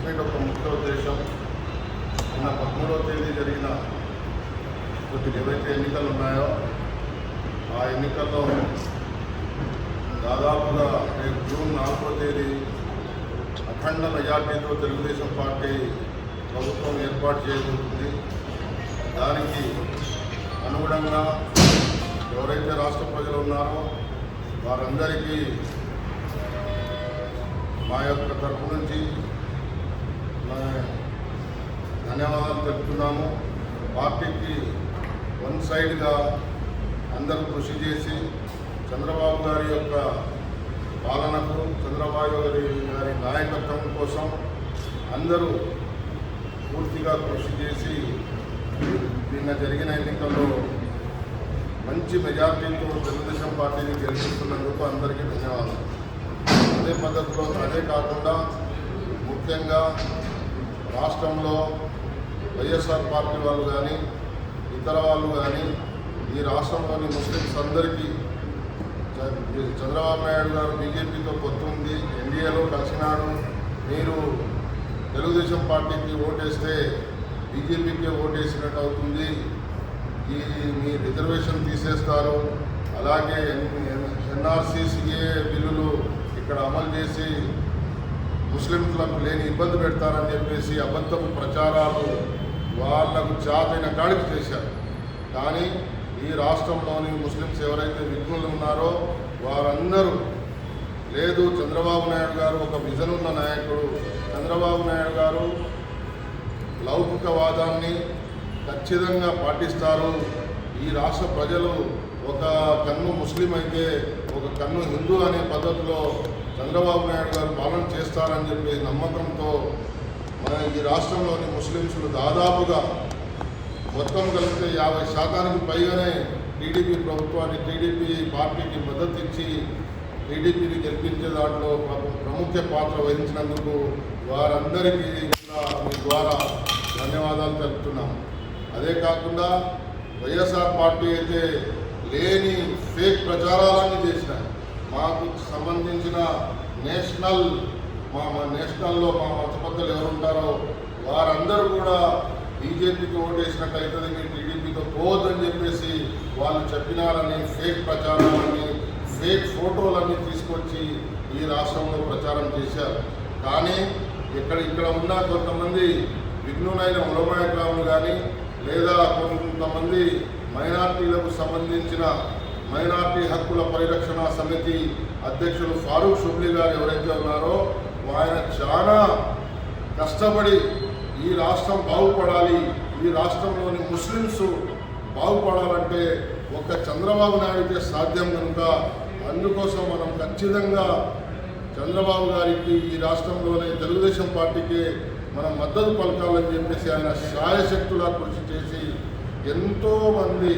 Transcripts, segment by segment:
Meet ఒక ముఖ్య ఉద్దేశం నిన్న 13వ తేదీ జరిగిన ఏవైతే ఎన్నికలు ఉన్నాయో ఆ ఎన్నికల్లో దాదాపుగా రేపు జూన్ 4వ తేదీ అఖండ మెజార్టీతో తెలుగుదేశం పార్టీ ప్రభుత్వం ఏర్పాటు చేయబోతుంది. దానికి అనుగుణంగా ఎవరైతే రాష్ట్ర ప్రజలు ఉన్నారో వారందరికీ మా యొక్క తరఫు నుంచి ధన్యవాదాలు తెలుపుతున్నాము. పార్టీకి వన్ సైడ్గా అందరూ కృషి చేసి చంద్రబాబు గారి యొక్క పాలనకు, చంద్రబాబు గారి నాయకత్వం కోసం అందరూ పూర్తిగా కృషి చేసి నిన్న జరిగిన ఎన్నికల్లో మంచి మెజార్టీతో తెలుగుదేశం పార్టీని గెలిపిస్తున్నందుకు అందరికీ ధన్యవాదాలు. అదే పద్ధతిలో అదే కాకుండా ముఖ్యంగా రాష్ట్రంలో వైఎస్ఆర్ పార్టీ వాళ్ళు కానీ ఇతర వాళ్ళు కానీ ఈ రాష్ట్రంలోని ముస్లిమ్స్ అందరికీ చంద్రబాబు నాయుడు గారు బీజేపీతో పొత్తు ఉంది, ఎన్డీఏలో కలిసినాడు, మీరు తెలుగుదేశం పార్టీకి ఓటేస్తే బీజేపీకి ఓటేసినట్టు అవుతుంది, మీ రిజర్వేషన్ తీసేస్తారు, అలాగే ఎన్ఆర్సీ సిఏ బిల్లులు ఇక్కడ అమలు చేసి ముస్లింలకు లేని ఇబ్బంది పెడతారని చెప్పేసి అబద్ధపు ప్రచారాలు వాళ్లకు చాతైన కాడికి చేశారు. కానీ ఈ రాష్ట్రంలోని ముస్లిమ్స్ ఎవరైతే విఘ్నులు ఉన్నారో వారందరూ లేదు, చంద్రబాబు నాయుడు గారు ఒక విజన్ ఉన్న నాయకుడు, చంద్రబాబు నాయుడు గారు లౌకికవాదాన్ని ఖచ్చితంగా పాటిస్తారు, ఈ రాష్ట్ర ప్రజలు ఒక కన్ను ముస్లిం అయితే ఒక కన్ను హిందూ అనే పద్ధతిలో చంద్రబాబు నాయుడు గారు పాలన చేస్తారని చెప్పి నమ్మకంతో మన ఈ రాష్ట్రంలోని ముస్లింలు దాదాపుగా మొత్తం కలిపితే 50% పైగానే టీడీపీ ప్రభుత్వాన్ని, టీడీపీ పార్టీకి మద్దతు ఇచ్చి టీడీపీని గెలిపించే దాంట్లో ప్రముఖ పాత్ర వహించినందుకు వారందరికీ మీ ద్వారా ధన్యవాదాలు తెలుపుతున్నాం. అదే కాకుండా వైఎస్ఆర్ పార్టీ అయితే లేని ఫేక్ ప్రచారాలన్నీ చేసిన మాకు సంబంధించిన నేషనల్లో మా మతపద్ధతులు ఎవరుంటారో వారందరూ కూడా బీజేపీకి ఓటేసినట్టు అవుతుంది, మీరు టీడీపీతో పోవద్దని చెప్పేసి వాళ్ళు చెప్పినారని ఫేక్ ప్రచారాలని, ఫేక్ ఫోటోలన్నీ తీసుకొచ్చి ఈ రాష్ట్రంలో ప్రచారం చేశారు. కానీ ఇక్కడ ఉన్న కొంతమంది విఘ్నులైన ఉలమాయకులు కానీ లేదా కొంతమంది మైనార్టీలకు సంబంధించిన మైనార్టీ హక్కుల పరిరక్షణ సమితి అధ్యక్షులు ఫారూక్ షుబ్లీ గారు ఎవరైతే ఉన్నారో ఆయన చాలా కష్టపడి ఈ రాష్ట్రం బాగుపడాలి, ఈ రాష్ట్రంలోని ముస్లిమ్స్ బాగుపడాలంటే ఒక చంద్రబాబు నాయుడికే సాధ్యం కనుక అందుకోసం మనం ఖచ్చితంగా చంద్రబాబు గారికి ఈ రాష్ట్రంలోనే తెలుగుదేశం పార్టీకి మనం మద్దతు పలకాలని చెప్పేసి ఆయన శాయశక్తులా కృషి చేసి ఎంతోమంది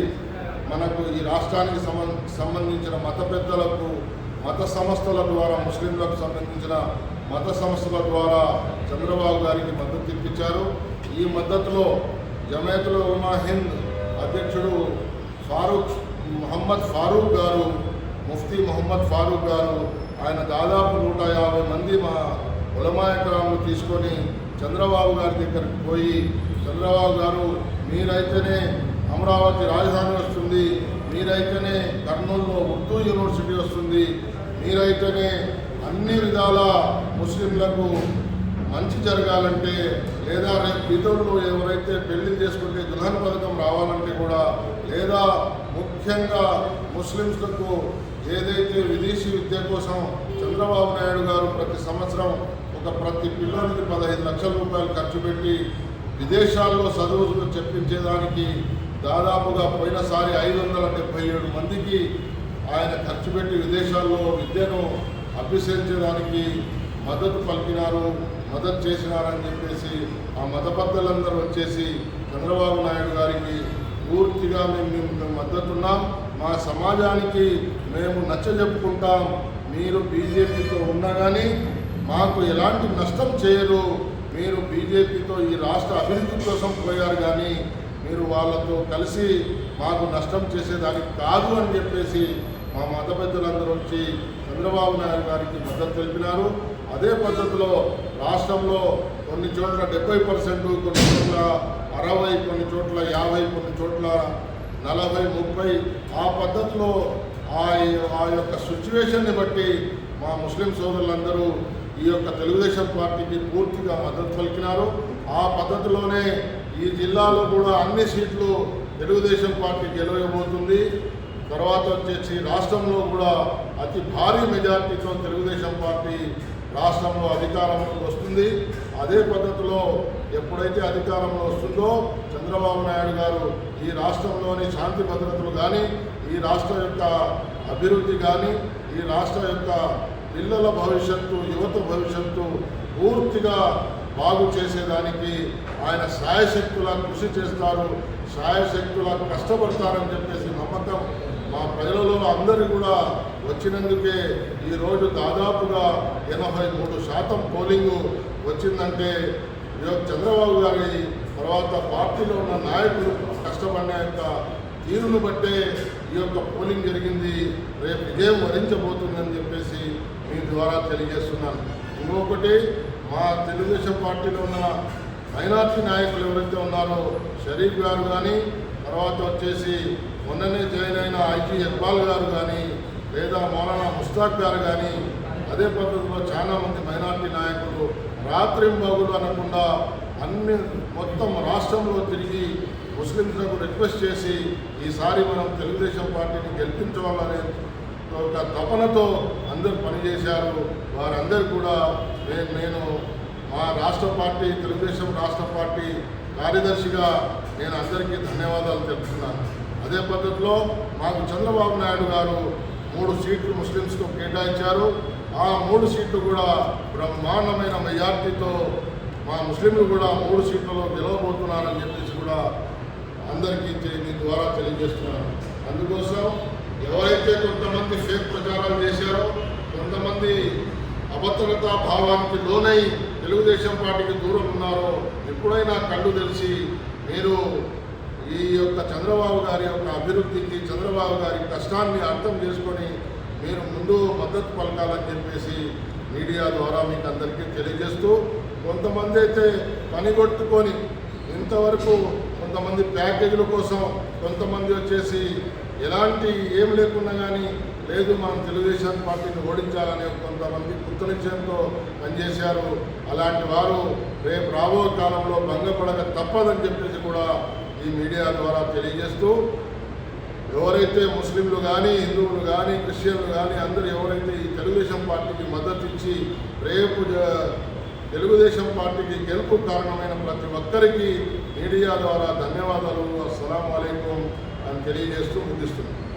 మనకు ఈ రాష్ట్రానికి సంబంధించిన మత పెద్దలకు, మత సంస్థల ద్వారా, ముస్లింలకు సంబంధించిన మత సంస్థల ద్వారా చంద్రబాబు గారికి మద్దతు ఇప్పించారు. ఈ మద్దతులో జమయతుల్ ఉలమా హింద్ అధ్యక్షుడు మొహమ్మద్ ఫారూక్ గారు, ముఫ్తీ మొహమ్మద్ ఫారూక్ గారు, ఆయన దాదాపు 150 మంది మా ఉలమాయకులను తీసుకొని చంద్రబాబు గారి దగ్గరికి పోయి, చంద్రబాబు గారు మీరైతేనే అమరావతి రాజధాని వస్తుంది, మీరైతేనే కర్నూలులో ఉర్దూ యూనివర్సిటీ వస్తుంది, మీరైతేనే అన్ని విధాల ముస్లింలకు మంచి జరగాలంటే, లేదా రేపు ఇతరులు ఎవరైతే పెళ్లి చేసుకుంటే దుల్హన్ పథకం రావాలంటే కూడా, లేదా ముఖ్యంగా ముస్లింస్లకు ఏదైతే విదేశీ విద్య కోసం చంద్రబాబు నాయుడు గారు ప్రతి సంవత్సరం ప్రతి పిల్లలకి 15 లక్షల రూపాయలు ఖర్చు పెట్టి విదేశాల్లో చదువులు చెప్పించేదానికి దాదాపుగా పోయినసారి 577 మందికి ఆయన ఖర్చు పెట్టి విదేశాల్లో విద్యను అభ్యసించడానికి మద్దతు పలికినారు, మద్దతు చేసినారని చెప్పేసి ఆ మతబద్ధలందరూ వచ్చేసి చంద్రబాబు నాయుడు గారికి పూర్తిగా మేము మద్దతున్నాం, మా సమాజానికి మేము నచ్చజెప్పుకుంటాం, మీరు బీజేపీతో ఉన్నా కానీ మాకు ఎలాంటి నష్టం చేయరు, మీరు బీజేపీతో ఈ రాష్ట్ర అభివృద్ధి కోసం పోయారు కానీ మీరు వాళ్ళతో కలిసి మాకు నష్టం చేసేదానికి కాదు అని చెప్పేసి మా మత పెద్దలందరూ వచ్చి చంద్రబాబు నాయుడు గారికి మద్దతు తెలిపినారు. అదే పద్ధతిలో రాష్ట్రంలో కొన్ని చోట్ల 70%, కొన్ని చోట్ల 60%, కొన్ని చోట్ల 50%, కొన్ని చోట్ల 40, 30 ఆ పద్ధతిలో ఆ యొక్క సిచ్యువేషన్ని బట్టి మా ముస్లిం సోదరులందరూ ఈ యొక్క తెలుగుదేశం పార్టీకి పూర్తిగా మద్దతు పలికినారు. ఆ పద్ధతిలోనే ఈ జిల్లాలో కూడా అన్ని సీట్లు తెలుగుదేశం పార్టీ గెలవబోతుంది. తర్వాత వచ్చేసి రాష్ట్రంలో కూడా అతి భారీ మెజార్టీతో తెలుగుదేశం పార్టీ రాష్ట్రంలో అధికారంలోకి వస్తుంది. అదే పద్ధతిలో ఎప్పుడైతే అధికారంలో వస్తుందో చంద్రబాబు నాయుడు గారు ఈ రాష్ట్రంలోని శాంతి భద్రతలు కానీ, ఈ రాష్ట్రం యొక్క అభివృద్ధి కానీ, ఈ రాష్ట్రం యొక్క పిల్లల భవిష్యత్తు, యువత భవిష్యత్తు పూర్తిగా బాగు చేసేదానికి ఆయన శాయశక్తులా కృషి చేస్తారు, శాయశక్తులా కష్టపడతారని చెప్పేసి నమ్మకం మా ప్రజలలో అందరూ కూడా వచ్చినందుకే ఈరోజు దాదాపుగా 83% పోలింగు వచ్చిందంటే చంద్రబాబు గారి తర్వాత పార్టీలో ఉన్న నాయకులు కష్టపడిన యొక్క తీరును బట్టే ఈ యొక్క పోలింగ్ జరిగింది. రేపు విజయం వరించబోతుందని చెప్పేసి మీ ద్వారా తెలియజేస్తున్నాను. ఇంకొకటి, మా తెలుగుదేశం పార్టీలో ఉన్న మైనార్టీ నాయకులు ఎవరైతే ఉన్నారో షరీఫ్ గారు కానీ, తర్వాత వచ్చేసి మొన్ననే జాయిన్ అయిన ఐజీ ఇక్బాల్ గారు కానీ, లేదా మౌలానా ముస్తాక్ గారు కానీ, అదే పద్ధతిలో చాలామంది మైనార్టీ నాయకులు రాత్రింబగులు అనకుండా అన్ని మొత్తం రాష్ట్రంలో తిరిగి ముస్లింలకు రిక్వెస్ట్ చేసి ఈసారి మనం తెలుగుదేశం పార్టీని గెలిపించాలనే ఒక తపనతో అందరూ పనిచేశారు. వారందరూ కూడా నేను మా రాష్ట్ర పార్టీ తెలుగుదేశం రాష్ట్ర పార్టీ కార్యదర్శిగా నేను అందరికీ ధన్యవాదాలు తెలుపుతున్నాను. అదే పద్ధతిలో మాకు చంద్రబాబు నాయుడు గారు 3 సీట్లు ముస్లింస్కు కేటాయించారు. ఆ 3 సీట్లు కూడా బ్రహ్మాండమైన మెజార్టీతో మా ముస్లింలు కూడా 3 సీట్లలో గెలవబోతున్నారని చెప్పేసి కూడా అందరికీ మీ ద్వారా తెలియజేస్తున్నాను. అందుకోసం ఎవరైతే కొంతమంది ఫేక్ ప్రచారాలు చేశారో, కొంతమంది అభద్రతా భావానికి లోనై తెలుగుదేశం పార్టీకి దూరం ఉన్నారో, ఎప్పుడైనా కళ్ళు తెలిసి మీరు ఈ యొక్క చంద్రబాబు గారి యొక్క అభివృద్ధికి, చంద్రబాబు గారి కష్టాన్ని అర్థం చేసుకొని మీరు ముందు మద్దతు పలకాలని చెప్పేసి మీడియా ద్వారా మీకు అందరికీ తెలియజేస్తూ, కొంతమంది అయితే పనిగొట్టుకొని ఇంతవరకు కొంతమంది ప్యాకేజీల కోసం, కొంతమంది వచ్చేసి ఎలాంటి ఏం లేకుండా కానీ లేదు మనం తెలుగుదేశం పార్టీని ఓడించాలనే కొంతమంది కృతనిశ్చయంతో పనిచేశారు. అలాంటి వారు రేపు రాబోయే కాలంలో భంగపడక తప్పదని చెప్పేసి కూడా ఈ మీడియా ద్వారా తెలియజేస్తూ, ఎవరైతే ముస్లింలు కానీ, హిందువులు కానీ, క్రిస్టియన్లు కానీ అందరూ ఎవరైతే ఈ తెలుగుదేశం పార్టీకి మద్దతు ఇచ్చి రేపు తెలుగుదేశం పార్టీకి గెలుపు కారణమైన ప్రతి ఒక్కరికి మీడియా ద్వారా ధన్యవాదాలు, అస్సలాము అలైకుం అని తెలియజేస్తూ ముగిస్తున్నాను.